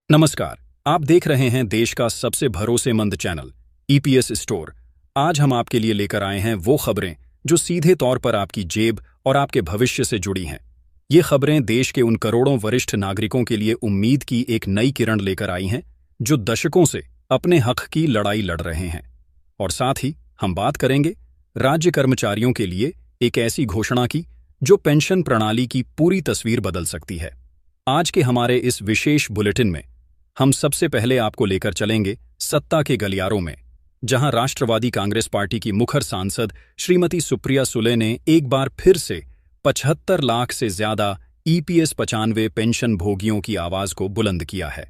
नमस्कार। आप देख रहे हैं देश का सबसे भरोसेमंद चैनल ईपीएस स्टोर। आज हम आपके लिए लेकर आए हैं वो खबरें जो सीधे तौर पर आपकी जेब और आपके भविष्य से जुड़ी हैं। ये खबरें देश के उन करोड़ों वरिष्ठ नागरिकों के लिए उम्मीद की एक नई किरण लेकर आई हैं जो दशकों से अपने हक की लड़ाई लड़ रहे हैं। और साथ ही हम बात करेंगे राज्य कर्मचारियों के लिए एक ऐसी घोषणा की जो पेंशन प्रणाली की पूरी तस्वीर बदल सकती है। आज के हमारे इस विशेष बुलेटिन में हम सबसे पहले आपको लेकर चलेंगे सत्ता के गलियारों में, जहां राष्ट्रवादी कांग्रेस पार्टी की मुखर सांसद श्रीमती सुप्रिया सुले ने एक बार फिर से 75 लाख से ज्यादा ईपीएस 95 पेंशन भोगियों की आवाज को बुलंद किया है।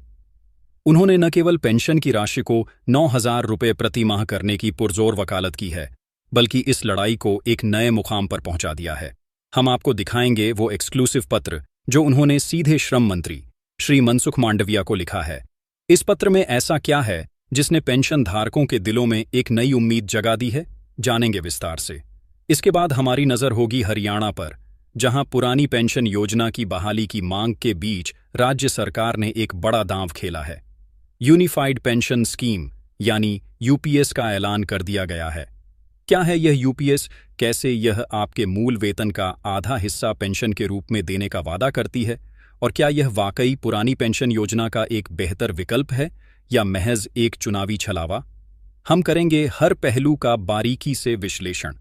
उन्होंने न केवल पेंशन की राशि को 9,000 रुपये प्रति माह करने की पुरजोर वकालत की है, बल्कि इस लड़ाई को एक नए मुकाम पर पहुंचा दिया है। हम आपको दिखाएंगे वो एक्सक्लूसिव पत्र जो उन्होंने सीधे श्रम मंत्री श्री मनसुख मांडविया को लिखा है। इस पत्र में ऐसा क्या है जिसने पेंशन धारकों के दिलों में एक नई उम्मीद जगा दी है, जानेंगे विस्तार से। इसके बाद हमारी नजर होगी हरियाणा पर, जहां पुरानी पेंशन योजना की बहाली की मांग के बीच राज्य सरकार ने एक बड़ा दांव खेला है। यूनिफाइड पेंशन स्कीम यानी यूपीएस का ऐलान कर दिया गया है। क्या है यह यूपीएस? कैसे यह आपके मूल वेतन का आधा हिस्सा पेंशन के रूप में देने का वादा करती है? और क्या यह वाकई पुरानी पेंशन योजना का एक बेहतर विकल्प है या महज एक चुनावी छलावा? हम करेंगे हर पहलू का बारीकी से विश्लेषण।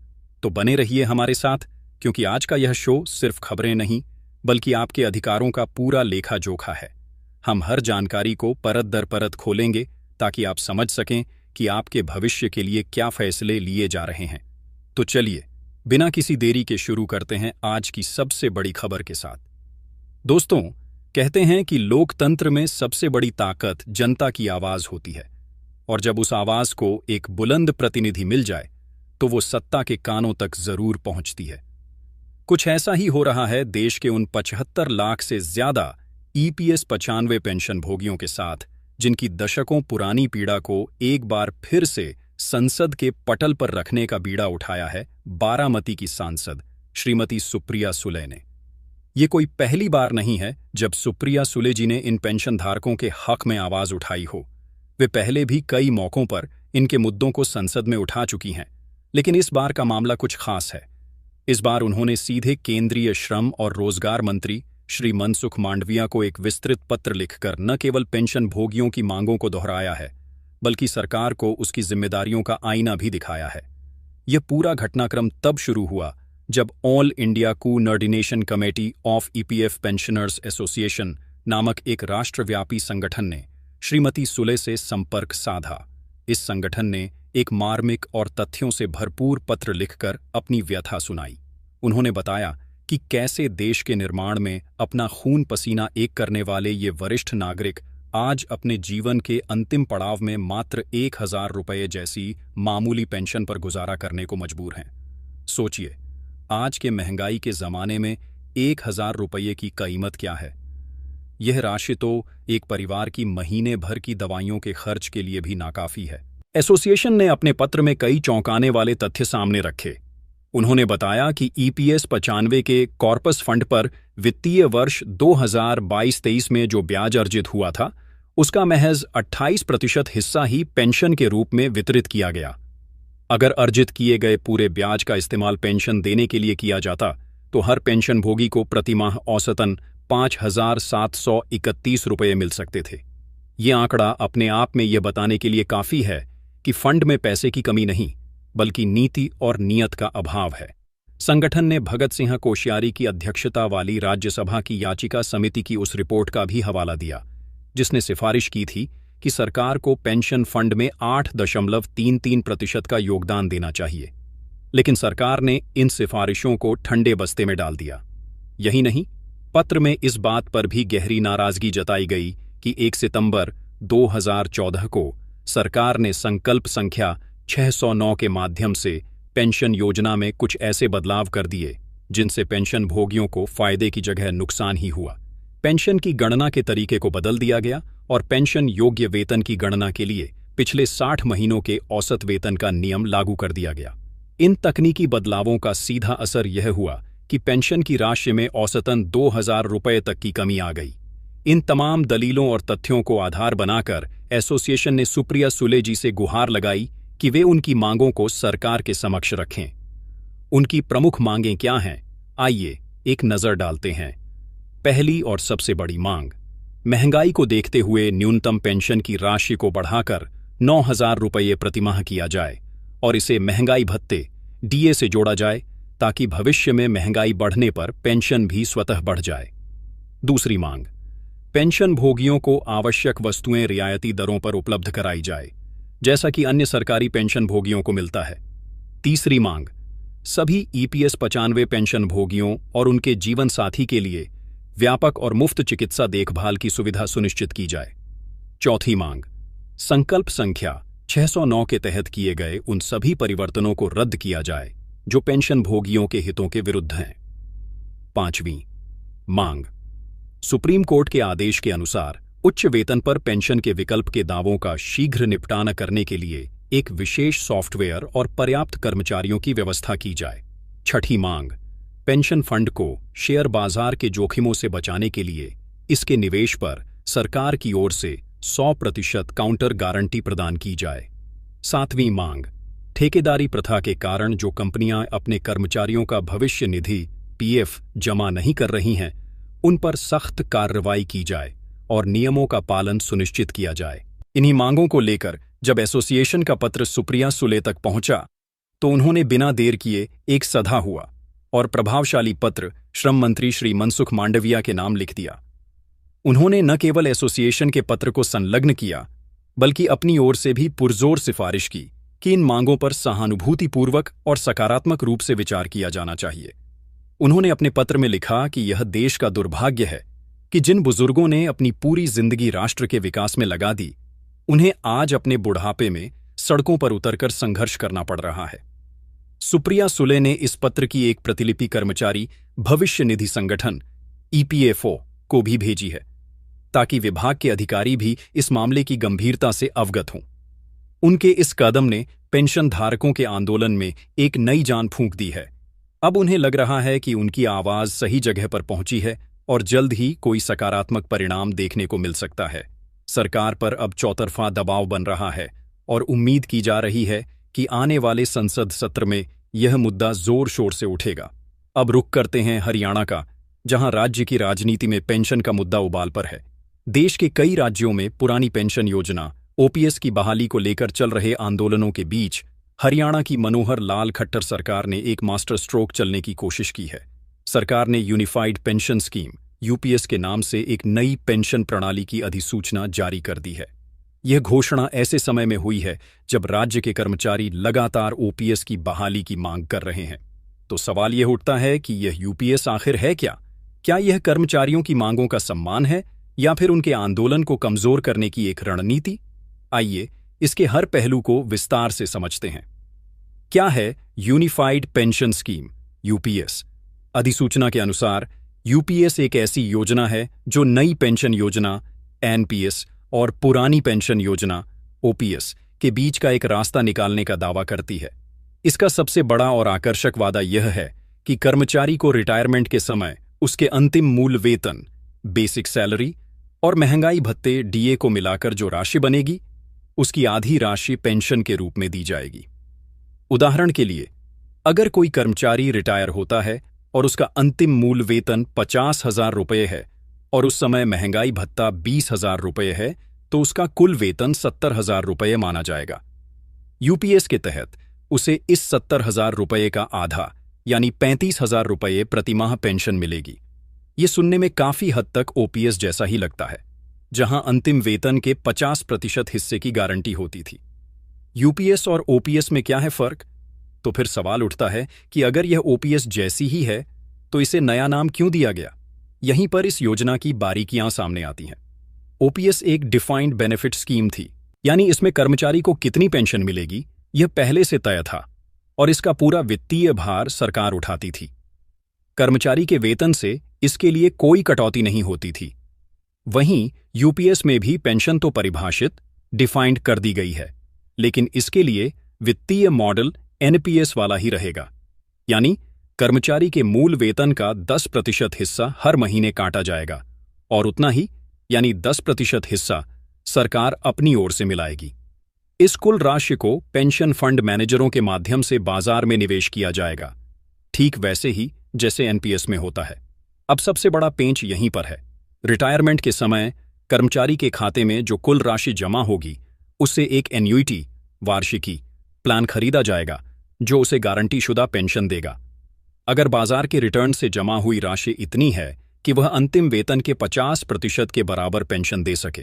तो बने रहिए हमारे साथ, क्योंकि आज का यह शो सिर्फ खबरें नहीं बल्कि आपके अधिकारों का पूरा लेखा जोखा है। हम हर जानकारी को परत दर परत खोलेंगे ताकि आप समझ सकें कि आपके भविष्य के लिए क्या फैसले लिए जा रहे हैं। तो चलिए बिना किसी देरी के शुरू करते हैं आज की सबसे बड़ी खबर के साथ। दोस्तों, कहते हैं कि लोकतंत्र में सबसे बड़ी ताकत जनता की आवाज होती है, और जब उस आवाज को एक बुलंद प्रतिनिधि मिल जाए तो वो सत्ता के कानों तक जरूर पहुंचती है। कुछ ऐसा ही हो रहा है देश के उन 75 लाख से ज्यादा ईपीएस 95 पेंशन भोगियों के साथ, जिनकी दशकों पुरानी पीड़ा को एक बार फिर से संसद के पटल पर रखने का बीड़ा उठाया है बारामती की सांसद श्रीमती सुप्रिया सुले ने। ये कोई पहली बार नहीं है जब सुप्रिया सुले जी ने इन पेंशन धारकों के हक में आवाज उठाई हो। वे पहले भी कई मौकों पर इनके मुद्दों को संसद में उठा चुकी हैं, लेकिन इस बार का मामला कुछ खास है। इस बार उन्होंने सीधे केंद्रीय श्रम और रोजगार मंत्री श्री मनसुख मांडविया को एक विस्तृत पत्र लिखकर न केवल पेंशन भोगियों की मांगों को दोहराया है, बल्कि सरकार को उसकी जिम्मेदारियों का आईना भी दिखाया है। यह पूरा घटनाक्रम तब शुरू हुआ जब all India coordination committee of EPF pensioners association नामक एक राष्ट्रव्यापी संगठन ने श्रीमती सुले से संपर्क साधा। इस संगठन ने एक मार्मिक और तथ्यों से भरपूर पत्र लिखकर अपनी व्यथा सुनाई। उन्होंने बताया कि कैसे देश के निर्माण में अपना खून पसीना एक करने वाले ये वरिष्ठ नागरिक आज अपने जीवन के अंतिम पड़ाव में मात्र 1,000 रुपये जैसी मामूली पेंशन पर गुजारा करने को मजबूर हैं। सोचिए, आज के महंगाई के जमाने में 1,000 रुपये की कीमत क्या है? यह राशि तो एक परिवार की महीने भर की दवाइयों के खर्च के लिए भी नाकाफी है। एसोसिएशन ने अपने पत्र में कई चौंकाने वाले तथ्य सामने रखे। उन्होंने बताया कि ईपीएस 95 के कॉर्पस फंड पर वित्तीय वर्ष 2022-23 में जो ब्याज अर्जित हुआ था, उसका महज 28% हिस्सा ही पेंशन के रूप में वितरित किया गया। अगर अर्जित किए गए पूरे ब्याज का इस्तेमाल पेंशन देने के लिए किया जाता तो हर पेंशन भोगी को प्रतिमाह औसतन 5,731 रुपये मिल सकते थे। ये आंकड़ा अपने आप में यह बताने के लिए काफी है कि फंड में पैसे की कमी नहीं बल्कि नीति और नियत का अभाव है। संगठन ने भगत सिंह कोश्यारी की अध्यक्षता वाली राज्यसभा की याचिका समिति की उस रिपोर्ट का भी हवाला दिया जिसने सिफारिश की थी कि सरकार को पेंशन फंड में 8.33% का योगदान देना चाहिए, लेकिन सरकार ने इन सिफारिशों को ठंडे बस्ते में डाल दिया। यही नहीं, पत्र में इस बात पर भी गहरी नाराजगी जताई गई कि 1 सितंबर 2014 को सरकार ने संकल्प संख्या 609 के माध्यम से पेंशन योजना में कुछ ऐसे बदलाव कर दिए जिनसे पेंशन भोगियों को फायदे की जगह नुकसान ही हुआ। पेंशन की गणना के तरीके को बदल दिया गया और पेंशन योग्य वेतन की गणना के लिए पिछले 60 महीनों के औसत वेतन का नियम लागू कर दिया गया। इन तकनीकी बदलावों का सीधा असर यह हुआ कि पेंशन की राशि में औसतन 2,000 रुपये तक की कमी आ गई। इन तमाम दलीलों और तथ्यों को आधार बनाकर एसोसिएशन ने सुप्रिया सुले जी से गुहार लगाई कि वे उनकी मांगों को सरकार के समक्ष रखें। उनकी प्रमुख मांगें क्या हैं, आइए एक नजर डालते हैं। पहली और सबसे बड़ी मांग, महंगाई को देखते हुए न्यूनतम पेंशन की राशि को बढ़ाकर 9,000 रुपये प्रतिमाह किया जाए और इसे महंगाई भत्ते डीए से जोड़ा जाए ताकि भविष्य में महंगाई बढ़ने पर पेंशन भी स्वतः बढ़ जाए। दूसरी मांग, पेंशन भोगियों को आवश्यक वस्तुएं रियायती दरों पर उपलब्ध कराई जाए, जैसा कि अन्य सरकारी पेंशन भोगियों को मिलता है। तीसरी मांग, सभी ईपीएस 95 पेंशन भोगियों और उनके जीवन साथी के लिए व्यापक और मुफ्त चिकित्सा देखभाल की सुविधा सुनिश्चित की जाए। चौथी मांग, संकल्प संख्या 609 के तहत किए गए उन सभी परिवर्तनों को रद्द किया जाए जो पेंशन भोगियों के हितों के विरुद्ध हैं। पांचवीं मांग, सुप्रीम कोर्ट के आदेश के अनुसार उच्च वेतन पर पेंशन के विकल्प के दावों का शीघ्र निपटान करने के लिए एक विशेष सॉफ्टवेयर और पर्याप्त कर्मचारियों की व्यवस्था की जाए। छठी मांग, पेंशन फंड को शेयर बाजार के जोखिमों से बचाने के लिए इसके निवेश पर सरकार की ओर से 100% काउंटर गारंटी प्रदान की जाए। सातवीं मांग, ठेकेदारी प्रथा के कारण जो कंपनियां अपने कर्मचारियों का भविष्य निधि पीएफ जमा नहीं कर रही हैं, उन पर सख्त कार्रवाई की जाए और नियमों का पालन सुनिश्चित किया जाए। इन्हीं मांगों को लेकर जब एसोसिएशन का पत्र सुप्रिया सुले तक पहुंचा तो उन्होंने बिना देर किए एक सधा हुआ और प्रभावशाली पत्र श्रम मंत्री श्री मनसुख मांडविया के नाम लिख दिया। उन्होंने न केवल एसोसिएशन के पत्र को संलग्न किया, बल्कि अपनी ओर से भी पुरजोर सिफारिश की कि इन मांगों पर सहानुभूतिपूर्वक और सकारात्मक रूप से विचार किया जाना चाहिए। उन्होंने अपने पत्र में लिखा कि यह देश का दुर्भाग्य है कि जिन बुजुर्गों ने अपनी पूरी जिंदगी राष्ट्र के विकास में लगा दी, उन्हें आज अपने बुढ़ापे में सड़कों पर उतरकर संघर्ष करना पड़ रहा है। सुप्रिया सुले ने इस पत्र की एक प्रतिलिपि कर्मचारी भविष्य निधि संगठन ईपीएफओ को भी भेजी है, ताकि विभाग के अधिकारी भी इस मामले की गंभीरता से अवगत हों। उनके इस कदम ने पेंशन धारकों के आंदोलन में एक नई जान फूंक दी है। अब उन्हें लग रहा है कि उनकी आवाज सही जगह पर पहुंची है और जल्द ही कोई सकारात्मक परिणाम देखने को मिल सकता है। सरकार पर अब चौतरफा दबाव बन रहा है और उम्मीद की जा रही है कि आने वाले संसद सत्र में यह मुद्दा जोर शोर से उठेगा। अब रुख करते हैं हरियाणा का, जहां राज्य की राजनीति में पेंशन का मुद्दा उबाल पर है। देश के कई राज्यों में पुरानी पेंशन योजना ओपीएस की बहाली को लेकर चल रहे आंदोलनों के बीच हरियाणा की मनोहर लाल खट्टर सरकार ने एक मास्टर स्ट्रोक चलने की कोशिश की है। सरकार ने यूनिफाइड पेंशन स्कीम यूपीएस के नाम से एक नई पेंशन प्रणाली की अधिसूचना जारी कर दी है। यह घोषणा ऐसे समय में हुई है जब राज्य के कर्मचारी लगातार ओपीएस की बहाली की मांग कर रहे हैं। तो सवाल यह उठता है कि यह यूपीएस आखिर है क्या? क्या यह कर्मचारियों की मांगों का सम्मान है या फिर उनके आंदोलन को कमजोर करने की एक रणनीति? आइए इसके हर पहलू को विस्तार से समझते हैं। क्या है यूनिफाइड पेंशन स्कीम यूपीएस? अधिसूचना के अनुसार यूपीएस एक ऐसी योजना है जो नई पेंशन योजना एनपीएस और पुरानी पेंशन योजना ओपीएस के बीच का एक रास्ता निकालने का दावा करती है। इसका सबसे बड़ा और आकर्षक वादा यह है कि कर्मचारी को रिटायरमेंट के समय उसके अंतिम मूल वेतन, बेसिक सैलरी और महंगाई भत्ते डीए को मिलाकर जो राशि बनेगी, उसकी आधी राशि पेंशन के रूप में दी जाएगी। उदाहरण के लिए, अगर कोई कर्मचारी रिटायर होता है और उसका अंतिम मूल वेतन 50,000 रुपये है और उस समय महंगाई भत्ता 20,000 रुपये है, तो उसका कुल वेतन 70,000 रुपये माना जाएगा। यूपीएस के तहत उसे इस 70,000 रुपये का आधा यानी 35,000 रुपये प्रतिमाह पेंशन मिलेगी। ये सुनने में काफी हद तक ओपीएस जैसा ही लगता है, जहां अंतिम वेतन के 50% हिस्से की गारंटी होती थी। यूपीएस और ओपीएस में क्या है फर्क? तो फिर सवाल उठता है कि अगर यह ओपीएस जैसी ही है तो इसे नया नाम क्यों दिया गया? यहीं पर इस योजना की बारीकियां सामने आती हैं। ओपीएस एक डिफाइंड बेनिफिट स्कीम थी, यानी इसमें कर्मचारी को कितनी पेंशन मिलेगी यह पहले से तय था और इसका पूरा वित्तीय भार सरकार उठाती थी। कर्मचारी के वेतन से इसके लिए कोई कटौती नहीं होती थी। वहीं यूपीएस में भी पेंशन तो परिभाषित, डिफाइंड कर दी गई है, लेकिन इसके लिए वित्तीय मॉडल एनपीएस वाला ही रहेगा, यानी कर्मचारी के मूल वेतन का 10% हिस्सा हर महीने काटा जाएगा और उतना ही यानी 10% हिस्सा सरकार अपनी ओर से मिलाएगी। इस कुल राशि को पेंशन फंड मैनेजरों के माध्यम से बाजार में निवेश किया जाएगा, ठीक वैसे ही जैसे एनपीएस में होता है। अब सबसे बड़ा पेंच यहीं पर है। रिटायरमेंट के समय कर्मचारी के खाते में जो कुल राशि जमा होगी उससे एक एन्युइटी वार्षिकी प्लान खरीदा जाएगा जो उसे गारंटीशुदा पेंशन देगा। अगर बाजार के रिटर्न से जमा हुई राशि इतनी है कि वह अंतिम वेतन के 50% के बराबर पेंशन दे सके,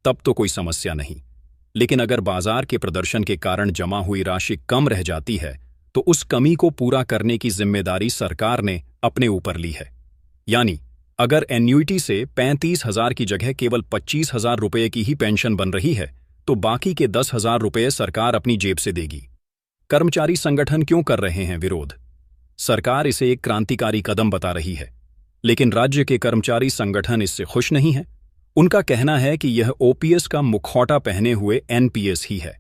तब तो कोई समस्या नहीं। लेकिन अगर बाजार के प्रदर्शन के कारण जमा हुई राशि कम रह जाती है तो उस कमी को पूरा करने की जिम्मेदारी सरकार ने अपने ऊपर ली है। यानी अगर एन्युइटी से 35,000 की जगह केवल 25,000 रुपये की ही पेंशन बन रही है तो बाकी के 10,000 रुपये सरकार अपनी जेब से देगी। कर्मचारी संगठन क्यों कर रहे हैं विरोध? सरकार इसे एक क्रांतिकारी कदम बता रही है, लेकिन राज्य के कर्मचारी संगठन इससे खुश नहीं है। उनका कहना है कि यह ओपीएस का मुखौटा पहने हुए एनपीएस ही है।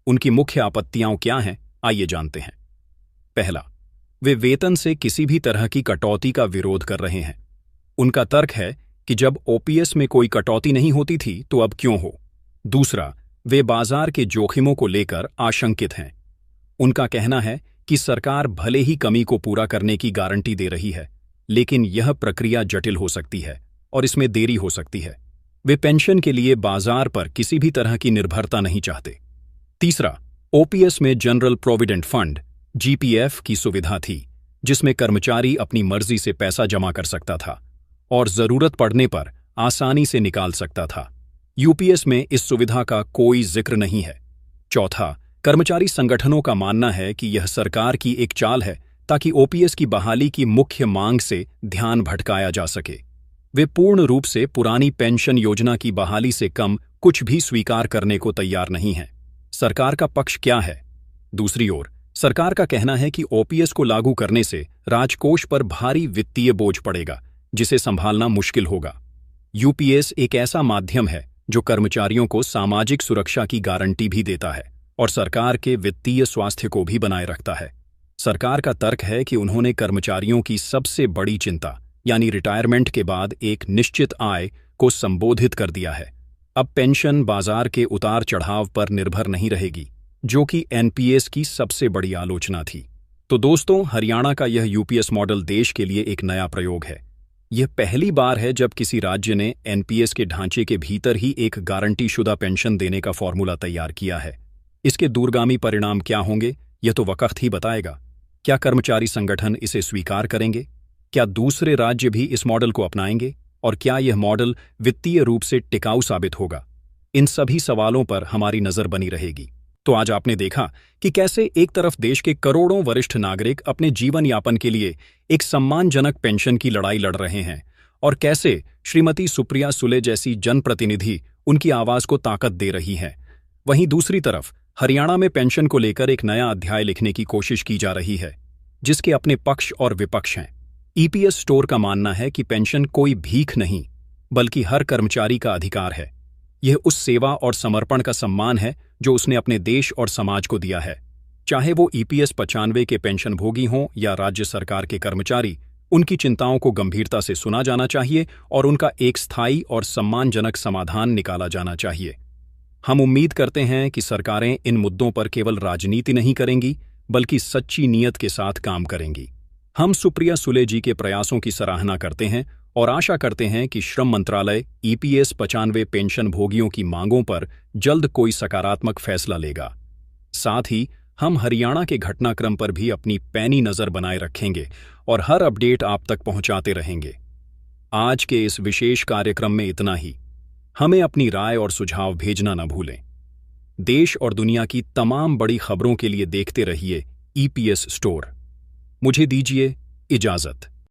उनकी मुख्य आपत्तियां क्या हैं, आइए जानते हैं। पहला, वे वेतन से किसी भी तरह की कटौती का विरोध कर रहे हैं। उनका तर्क है कि जब ओपीएस में कोई कटौती नहीं होती थी तो अब क्यों हो। दूसरा, वे बाजार के जोखिमों को लेकर आशंकित हैं। उनका कहना है कि सरकार भले ही कमी को पूरा करने की गारंटी दे रही है, लेकिन यह प्रक्रिया जटिल हो सकती है और इसमें देरी हो सकती है। वे पेंशन के लिए बाजार पर किसी भी तरह की निर्भरता नहीं चाहते। तीसरा, ओपीएस में जनरल प्रोविडेंट फंड जीपीएफ की सुविधा थी, जिसमें कर्मचारी अपनी मर्जी से पैसा जमा कर सकता था और जरूरत पड़ने पर आसानी से निकाल सकता था। यूपीएस में इस सुविधा का कोई जिक्र नहीं है। चौथा, कर्मचारी संगठनों का मानना है कि यह सरकार की एक चाल है ताकि ओपीएस की बहाली की मुख्य मांग से ध्यान भटकाया जा सके। वे पूर्ण रूप से पुरानी पेंशन योजना की बहाली से कम कुछ भी स्वीकार करने को तैयार नहीं हैं। सरकार का पक्ष क्या है? दूसरी ओर, सरकार का कहना है कि ओपीएस को लागू करने से राजकोष पर भारी वित्तीय बोझ पड़ेगा, जिसे संभालना मुश्किल होगा। यूपीएस एक ऐसा माध्यम है जो कर्मचारियों को सामाजिक सुरक्षा की गारंटी भी देता है और सरकार के वित्तीय स्वास्थ्य को भी बनाए रखता है। सरकार का तर्क है कि उन्होंने कर्मचारियों की सबसे बड़ी चिंता यानी रिटायरमेंट के बाद एक निश्चित आय को संबोधित कर दिया है। अब पेंशन बाजार के उतार चढ़ाव पर निर्भर नहीं रहेगी, जो कि एनपीएस की सबसे बड़ी आलोचना थी। तो दोस्तों, हरियाणा का यह यूपीएस मॉडल देश के लिए एक नया प्रयोग है। यह पहली बार है जब किसी राज्य ने एनपीएस के ढांचे के भीतर ही एक गारंटीशुदा पेंशन देने का फॉर्मूला तैयार किया है। इसके दूरगामी परिणाम क्या होंगे, यह तो वक्त ही बताएगा। क्या कर्मचारी संगठन इसे स्वीकार करेंगे? क्या दूसरे राज्य भी इस मॉडल को अपनाएंगे? और क्या यह मॉडल वित्तीय रूप से टिकाऊ साबित होगा? इन सभी सवालों पर हमारी नजर बनी रहेगी। तो आज आपने देखा कि कैसे एक तरफ देश के करोड़ों वरिष्ठ नागरिक अपने जीवन यापन के लिए एक सम्मानजनक पेंशन की लड़ाई लड़ रहे हैं और कैसे श्रीमती सुप्रिया सुले जैसी जनप्रतिनिधि उनकी आवाज को ताकत दे रही हैं। वहीं दूसरी तरफ हरियाणा में पेंशन को लेकर एक नया अध्याय लिखने की कोशिश की जा रही है, जिसके अपने पक्ष और विपक्ष हैं। ईपीएस स्टोर का मानना है कि पेंशन कोई भीख नहीं, बल्कि हर कर्मचारी का अधिकार है। यह उस सेवा और समर्पण का सम्मान है जो उसने अपने देश और समाज को दिया है। चाहे वो ईपीएस 95 के पेंशनभोगी हों या राज्य सरकार के कर्मचारी, उनकी चिंताओं को गंभीरता से सुना जाना चाहिए और उनका एक स्थायी और सम्मानजनक समाधान निकाला जाना चाहिए। हम उम्मीद करते हैं कि सरकारें इन मुद्दों पर केवल राजनीति नहीं करेंगी, बल्कि सच्ची नीयत के साथ काम करेंगी। हम सुप्रिया सुले जी के प्रयासों की सराहना करते हैं और आशा करते हैं कि श्रम मंत्रालय ईपीएस 95 पेंशन भोगियों की मांगों पर जल्द कोई सकारात्मक फैसला लेगा। साथ ही हम हरियाणा के घटनाक्रम पर भी अपनी पैनी नजर बनाए रखेंगे और हर अपडेट आप तक पहुंचाते रहेंगे। आज के इस विशेष कार्यक्रम में इतना ही। हमें अपनी राय और सुझाव भेजना न भूलें। देश और दुनिया की तमाम बड़ी खबरों के लिए देखते रहिए ईपीएस स्टोर। मुझे दीजिए इजाजत।